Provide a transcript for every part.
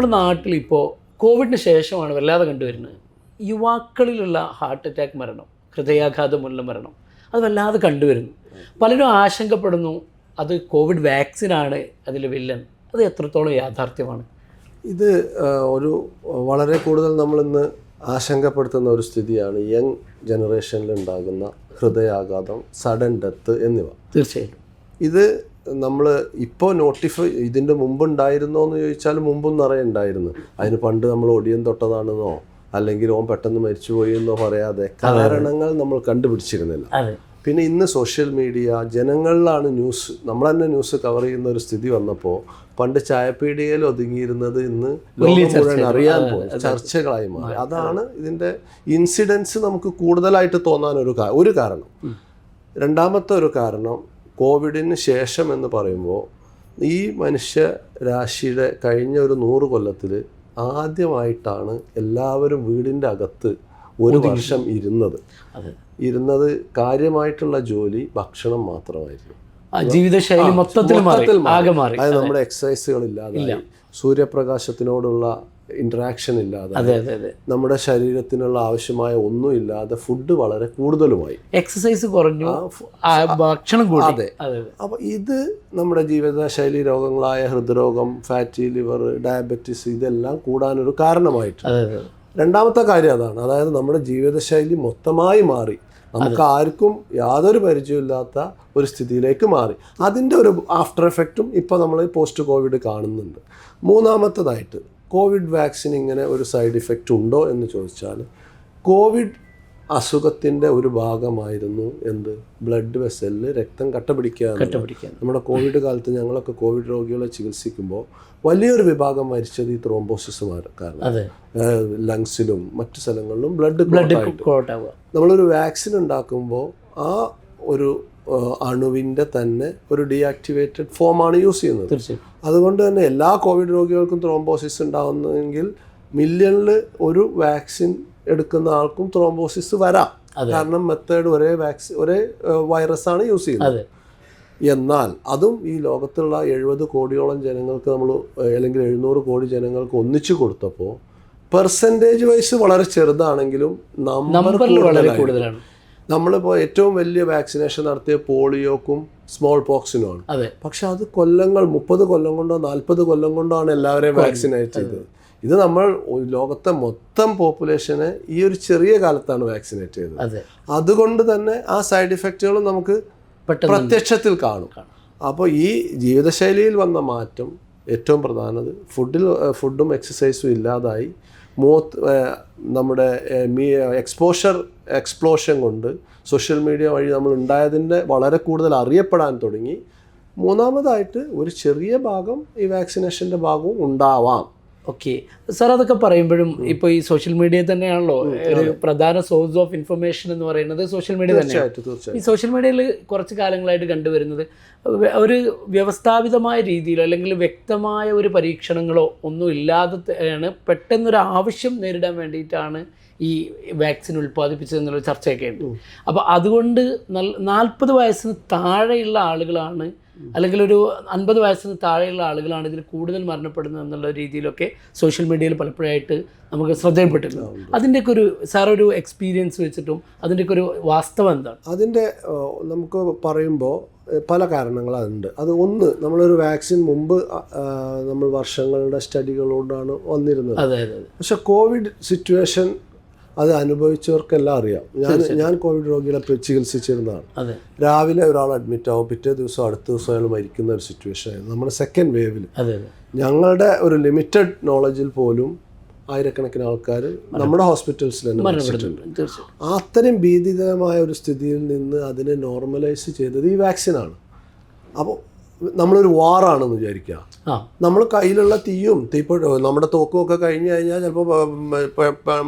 നമ്മുടെ നാട്ടിൽ ഇപ്പോൾ കോവിഡിന് ശേഷമാണ് വല്ലാതെ കണ്ടുവരുന്നത് യുവാക്കളിലുള്ള ഹാർട്ട് അറ്റാക്ക് മരണം, ഹൃദയാഘാതം മൂലം മരണം, അത് വല്ലാതെ കണ്ടുവരുന്നു. പലരും ആശങ്കപ്പെടുന്നു അത് കോവിഡ് വാക്സിനാണ് അതിൽ വില്ലൻ. അത് എത്രത്തോളം യാഥാർത്ഥ്യമാണ്? ഇത് ഒരു വളരെ കൂടുതൽ നമ്മളിന്ന് ആശങ്കപ്പെടുത്തുന്ന ഒരു സ്ഥിതിയാണ് യങ് ജനറേഷനിൽ ഉണ്ടാകുന്ന ഹൃദയാഘാതം, സഡൻ ഡെത്ത് എന്നിവ. തീർച്ചയായിട്ടും ഇത് നമ്മൾ ഇപ്പോൾ ഇതിൻ്റെ മുമ്പുണ്ടായിരുന്നോ എന്ന് ചോദിച്ചാൽ മുമ്പും നിറയെ ഉണ്ടായിരുന്നു. അതിന് പണ്ട് നമ്മൾ ഒടിയൻ തൊട്ടതാണെന്നോ അല്ലെങ്കിൽ ഓൻ പെട്ടെന്ന് മരിച്ചുപോയി എന്നോ പറയാതെ കാരണങ്ങൾ നമ്മൾ കണ്ടുപിടിച്ചിരുന്നില്ല. പിന്നെ ഇന്ന് സോഷ്യൽ മീഡിയ ജനങ്ങളിലാണ് ന്യൂസ്, നമ്മൾ തന്നെ ന്യൂസ് കവർ ചെയ്യുന്ന ഒരു സ്ഥിതി വന്നപ്പോൾ പണ്ട് ചായപ്പീടികയിൽ ഒതുങ്ങിയിരുന്നത് ഇന്ന് ലോകം മുഴുവൻ അറിയാൻ പോയി, ചർച്ചകളായി മാറി. അതാണ് ഇതിൻ്റെ ഇൻസിഡൻസ് നമുക്ക് കൂടുതലായിട്ട് തോന്നാൻ ഒരു കാരണം. രണ്ടാമത്തെ ഒരു കാരണം കോവിഡിന് ശേഷം എന്ന് പറയുമ്പോൾ ഈ മനുഷ്യ രാശിയുടെ കഴിഞ്ഞ ഒരു 100 കൊല്ലത്തിൽ ആദ്യമായിട്ടാണ് എല്ലാവരും വീടിൻ്റെ അകത്ത് ഒരു വർഷം ഇരുന്നത് കാര്യമായിട്ടുള്ള ജോലി ഭക്ഷണം മാത്രമായിരുന്നു. ജീവിതശൈലി മൊത്തത്തിൽ മാറി. അതായത് നമ്മുടെ എക്സസൈസുകൾ ഇല്ലാതെ, സൂര്യപ്രകാശത്തിനോടുള്ള ഇൻട്രാക്ഷൻ ഇല്ലാതെ, നമ്മുടെ ശരീരത്തിനുള്ള ആവശ്യമായ ഒന്നും ഇല്ലാതെ ഫുഡ് വളരെ കൂടുതലുമായി, എക്സസൈസ് കുറഞ്ഞു, ഭക്ഷണം കൂടി. അതെ. അപ്പോൾ ഇത് നമ്മുടെ ജീവിതശൈലി രോഗങ്ങളായ ഹൃദ്രോഗം, ഫാറ്റി ലിവർ, ഡയബറ്റിസ് ഇതെല്ലാം കൂടാനൊരു കാരണമായിട്ടുണ്ട്. രണ്ടാമത്തെ കാര്യം അതാണ്. അതായത് നമ്മുടെ ജീവിതശൈലി മൊത്തമായി മാറി, നമുക്ക് ആർക്കും യാതൊരു പരിചയമില്ലാത്ത ഒരു സ്ഥിതിയിലേക്ക് മാറി. അതിൻ്റെ ഒരു ആഫ്റ്റർ എഫക്റ്റും ഇപ്പോൾ നമ്മൾ പോസ്റ്റ് കോവിഡ് കാണുന്നുണ്ട്. മൂന്നാമത്തതായിട്ട് കോവിഡ് വാക്സിൻ ഇങ്ങനെ ഒരു സൈഡ് ഇഫക്റ്റ് ഉണ്ടോ എന്ന് ചോദിച്ചാൽ, കോവിഡ് അസുഖത്തിൻ്റെ ഒരു ഭാഗമായിരുന്നു ബ്ലഡ് വെസലിൽ രക്തം കട്ട പിടിക്കുക. നമ്മുടെ കോവിഡ് കാലത്ത് ഞങ്ങളൊക്കെ കോവിഡ് രോഗികളെ ചികിത്സിക്കുമ്പോൾ വലിയൊരു വിഭാഗം മരിച്ചത് ഈ ത്രോംബോസിസ് കാരണം. ലങ്സിലും മറ്റു സ്ഥലങ്ങളിലും ബ്ലഡ് ക്ലോട്ടാവുക. നമ്മളൊരു വാക്സിൻ ഉണ്ടാക്കുമ്പോൾ ആ ഒരു അണുവിൻ്റെ തന്നെ ഒരു ഡീആക്ടിവേറ്റഡ് ഫോമാണ് യൂസ് ചെയ്യുന്നത്. അതുകൊണ്ട് തന്നെ എല്ലാ കോവിഡ് രോഗികൾക്കും ത്രോംബോസിസ് ഉണ്ടാകുന്നെങ്കിൽ മില്യണിൽ ഒരു വാക്സിൻ എടുക്കുന്ന ആൾക്കും ത്രോംബോസിസ് വരാം. കാരണം മെത്തേഡ് ഒരേ വൈറസാണ് യൂസ് ചെയ്യുന്നത്. എന്നാൽ അതും ഈ ലോകത്തുള്ള 70 കോടിയോളം ജനങ്ങൾക്ക് നമ്മൾ അല്ലെങ്കിൽ 700 കോടി ജനങ്ങൾക്ക് ഒന്നിച്ചു കൊടുത്തപ്പോൾ പെർസെൻറ്റേജ് വൈസ് വളരെ ചെറുതാണെങ്കിലും നമ്പർ വളരെ കൂടുതലാണ്. നമ്മളിപ്പോൾ ഏറ്റവും വലിയ വാക്സിനേഷൻ നടത്തിയ പോളിയോക്കും സ്മോൾ പോക്സിനുമാണ്. പക്ഷെ അത് 30 കൊല്ലം കൊണ്ടോ 40 കൊല്ലം കൊണ്ടോ ആണ് എല്ലാവരെയും വാക്സിനേറ്റ് ചെയ്തത്. ഇത് നമ്മൾ ലോകത്തെ മൊത്തം പോപ്പുലേഷനെ ഈ ഒരു ചെറിയ കാലത്താണ് വാക്സിനേറ്റ് ചെയ്തത്. അതുകൊണ്ട് തന്നെ ആ സൈഡ് ഇഫക്റ്റുകളും നമുക്ക് പ്രത്യക്ഷത്തിൽ കാണും. അപ്പോൾ ഈ ജീവിതശൈലിയിൽ വന്ന മാറ്റം ഏറ്റവും പ്രധാനത് ഫുഡും എക്സസൈസും ഇല്ലാതായി. നമ്മുടെ എക്സ്പ്ലോഷൻ കൊണ്ട് സോഷ്യൽ മീഡിയ വഴി നമ്മൾ ഉണ്ടായതിൻ്റെ വളരെ കൂടുതൽ അറിയപ്പെടാൻ തുടങ്ങി. മൂന്നാമതായിട്ട് ഒരു ചെറിയ ഭാഗം ഈ വാക്സിനേഷൻ്റെ ഭാഗവും ഉണ്ടാവാം. ഓക്കെ സാർ, അതൊക്കെ പറയുമ്പോഴും ഇപ്പോൾ ഈ സോഷ്യൽ മീഡിയ തന്നെയാണല്ലോ ഒരു പ്രധാന സോഴ്സ് ഓഫ് ഇൻഫർമേഷൻ എന്ന് പറയുന്നത്. സോഷ്യൽ മീഡിയ തന്നെയാണ്. ഈ സോഷ്യൽ മീഡിയയിൽ കുറച്ച് കാലങ്ങളായിട്ട് കണ്ടുവരുന്നത് ഒരു വ്യവസ്ഥാപിതമായ രീതിയിലോ അല്ലെങ്കിൽ വ്യക്തമായ ഒരു പരീക്ഷണങ്ങളോ ഒന്നും ഇല്ലാതെയാണ് പെട്ടെന്നൊരു ആവശ്യം നേരിടാൻ വേണ്ടിയിട്ടാണ് ഈ വാക്സിൻ ഉൽപ്പാദിപ്പിച്ചതെന്നുള്ള ചർച്ചയൊക്കെ ഉണ്ട്. അപ്പോൾ അതുകൊണ്ട് 40 വയസ്സിന് താഴെയുള്ള ആളുകളാണ് അല്ലെങ്കിൽ ഒരു 50 വയസ്സിന് താഴെയുള്ള ആളുകളാണ് ഇതിൽ കൂടുതൽ മരണപ്പെടുന്നത് എന്നുള്ള രീതിയിലൊക്കെ സോഷ്യൽ മീഡിയയിൽ പലപ്പോഴായിട്ട് നമുക്ക് ശ്രദ്ധയിൽപ്പെട്ടിരുന്നു. അതിൻ്റെയൊക്കെ ഒരു സാറൊരു എക്സ്പീരിയൻസ് വെച്ചിട്ടും അതിൻ്റെയൊക്കെ ഒരു വാസ്തവം എന്താണ്? അതിൻ്റെ നമുക്ക് പറയുമ്പോൾ പല കാരണങ്ങളുണ്ട്. അത് ഒന്ന്, നമ്മളൊരു വാക്സിൻ മുമ്പ് നമ്മൾ വർഷങ്ങളുടെ സ്റ്റഡികളോടാണ് വന്നിരുന്നത്. പക്ഷെ കോവിഡ് സിറ്റുവേഷൻ അത് അനുഭവിച്ചവർക്കെല്ലാം അറിയാം. ഞാൻ കോവിഡ് രോഗികളെ ചികിത്സിച്ചിരുന്നതാണ്. രാവിലെ ഒരാൾ അഡ്മിറ്റ് ആവും, പിറ്റേ ദിവസം അടുത്ത ദിവസം അയാൾ മരിക്കുന്ന ഒരു സിറ്റുവേഷൻ ആയിരുന്നു നമ്മുടെ സെക്കൻഡ് വേവിൽ. ഞങ്ങളുടെ ഒരു ലിമിറ്റഡ് നോളജിൽ പോലും ആയിരക്കണക്കിന് ആൾക്കാർ നമ്മുടെ ഹോസ്പിറ്റൽസിൽ തന്നെ മരിച്ചിട്ടുണ്ട്. അത്രയും ഭീതികരമായ ഒരു സ്ഥിതിയിൽ നിന്ന് അതിനെ നോർമലൈസ് ചെയ്തത് ഈ വാക്സിനാണ്. അപ്പോൾ നമ്മളൊരു വാറാണെന്ന് വിചാരിക്കുക. നമ്മൾ കയ്യിലുള്ള തീയും നമ്മുടെ തോക്കും ഒക്കെ കഴിഞ്ഞു കഴിഞ്ഞാൽ ചിലപ്പോൾ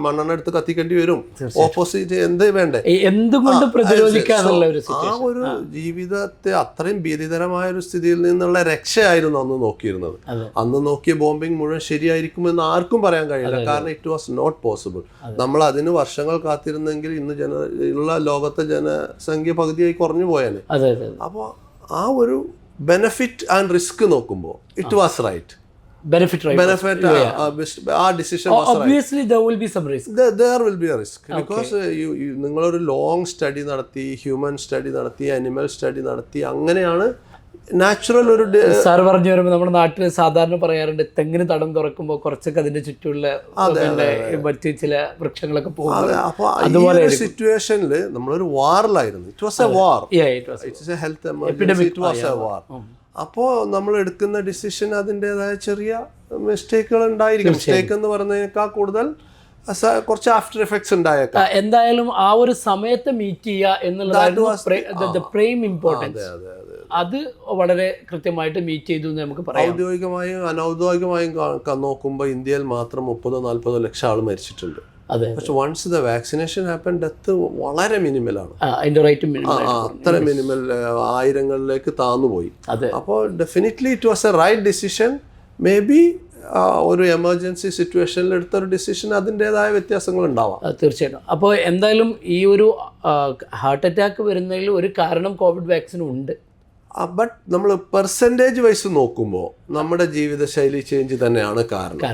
മണ്ണെണ്ണ എടുത്ത് കത്തിക്കേണ്ടി വരും. ഓപ്പോസിറ്റ് എന്ത് വേണ്ടേ, എന്തുകൊണ്ട് പ്രതിരോധിക്കാനുള്ള ആ ഒരു ജീവിതത്തെ അത്രയും ഭീതിതരമായ ഒരു സ്ഥിതിയിൽ നിന്നുള്ള രക്ഷയായിരുന്നു അന്ന് നോക്കിയിരുന്നത്. അന്ന് നോക്കിയ ബോംബിംഗ് മുഴുവൻ ശരിയായിരിക്കുമെന്ന് ആർക്കും പറയാൻ കഴിയില്ല. കാരണം ഇറ്റ് വാസ് നോട്ട് പോസിബിൾ. നമ്മൾ അതിന് വർഷങ്ങൾ കാത്തിരുന്നെങ്കിൽ ഇന്ന് ഉള്ള ലോകത്തെ ജനസംഖ്യ പകുതിയായി കുറഞ്ഞു പോയാൽ. അപ്പോൾ ആ ഒരു ബെനഫിറ്റ് ആൻഡ് റിസ്ക് നോക്കുമ്പോൾ ഇറ്റ് വാസ് റൈറ്റ്. ബെനിഫിറ്റ് ആ decision obviously there will be some risk. there will be a risk because നിങ്ങളൊരു ലോങ് സ്റ്റഡി നടത്തി, ഹ്യൂമൻ സ്റ്റഡി നടത്തി, അനിമൽ സ്റ്റഡി നടത്തി, അങ്ങനെയാണ് നാച്ചുറൽ ഒരു സാർ പറഞ്ഞു വരുമ്പോൾ നമ്മുടെ നാട്ടിൽ സാധാരണ പറയാറുണ്ട് തെങ്ങിന് തടം തുറക്കുമ്പോൾ കുറച്ചൊക്കെ അതിന്റെ ചുറ്റുമുള്ള പിന്നെ മറ്റ് ചില വൃക്ഷങ്ങളൊക്കെ പോകും. അപ്പോൾ അതുപോലെ സിറ്റുവേഷനിൽ നമ്മളൊരു വാറിലായിരുന്നു. It was a war, it's a health emergency, it was a war. അപ്പോൾ നമ്മൾ എടുക്കുന്ന ഡിസിഷൻ അതിൻ്റെതായ ചെറിയ മിസ്റ്റേക്കുകൾ ഉണ്ടായിരിക്കും. മിസ്റ്റേക്ക് എന്ന് പറയുന്നതിനേക്കാൾ കൂടുതൽ കുറച്ച് ആഫ്റ്റർ എഫക്ട്സ് ഉണ്ടായേക്കാം. എന്തായാലും ആ ഒരു സമയത്ത് മീറ്റ് ചെയ്യുക എന്നുള്ളതായിരുന്നു പ്രൈം ഇമ്പോർട്ടൻസ്. അത് വളരെ കൃത്യമായിട്ട് മീറ്റ് ചെയ്തു എന്ന് നമുക്ക് പറയാം. ഔദ്യോഗികമായും അനൗദ്യോഗികമായും നോക്കുമ്പോൾ ഇന്ത്യയിൽ മാത്രം 30-40 ലക്ഷം ആൾ മരിച്ചിട്ടുണ്ട്. പക്ഷെ once the vaccination happen, death വളരെ മിനിമലാണ്. അത്ര മിനിമൽ, ആയിരങ്ങളിലേക്ക് താന്നുപോയി. അപ്പോൾ definitely it was a right decision. Maybe ഒരു എമർജൻസി സിറ്റുവേഷനിൽ എടുത്തൊരു ഡിസിഷൻ അതിൻ്റെതായ വ്യത്യാസങ്ങൾ ഉണ്ടാവാം. തീർച്ചയായിട്ടും. അപ്പോൾ എന്തായാലും ഈ ഒരു ഹാർട്ട് അറ്റാക്ക് വരുന്നതിൽ ഒരു കാരണം കോവിഡ് വാക്സിനും ഉണ്ട്. ബട്ട് നമ്മൾ പെർസെൻറ്റേജ് വൈസ് നോക്കുമ്പോൾ നമ്മുടെ ജീവിതശൈലി ചേഞ്ച് തന്നെയാണ് കാരണം.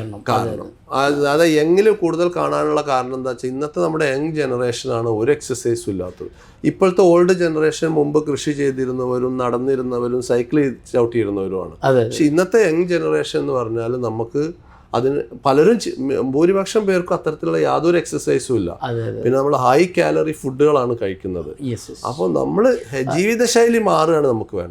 അത് യങ്ങിൽ കൂടുതൽ കാണാനുള്ള കാരണം എന്താ വെച്ചാൽ ഇന്നത്തെ നമ്മുടെ യങ് ജനറേഷനാണ് ഒരു എക്സസൈസും ഇല്ലാത്തത്. ഇപ്പോഴത്തെ ഓൾഡ് ജനറേഷൻ മുമ്പ് കൃഷി ചെയ്തിരുന്നവരും നടന്നിരുന്നവരും സൈക്കിൾ ചവിട്ടിയിരുന്നവരുമാണ്. പക്ഷെ ഇന്നത്തെ യങ് ജനറേഷൻ എന്ന് പറഞ്ഞാൽ നമുക്ക് അതിന് പലരും ഭൂരിപക്ഷം പേർക്കും അത്തരത്തിലുള്ള യാതൊരു എക്സസൈസും ഇല്ല. പിന്നെ നമ്മൾ ഹൈ കാലറി ഫുഡുകളാണ് കഴിക്കുന്നത്. അപ്പോൾ നമ്മൾ ജീവിതശൈലി മാറുകയാണ് നമുക്ക് വേണ്ടത്.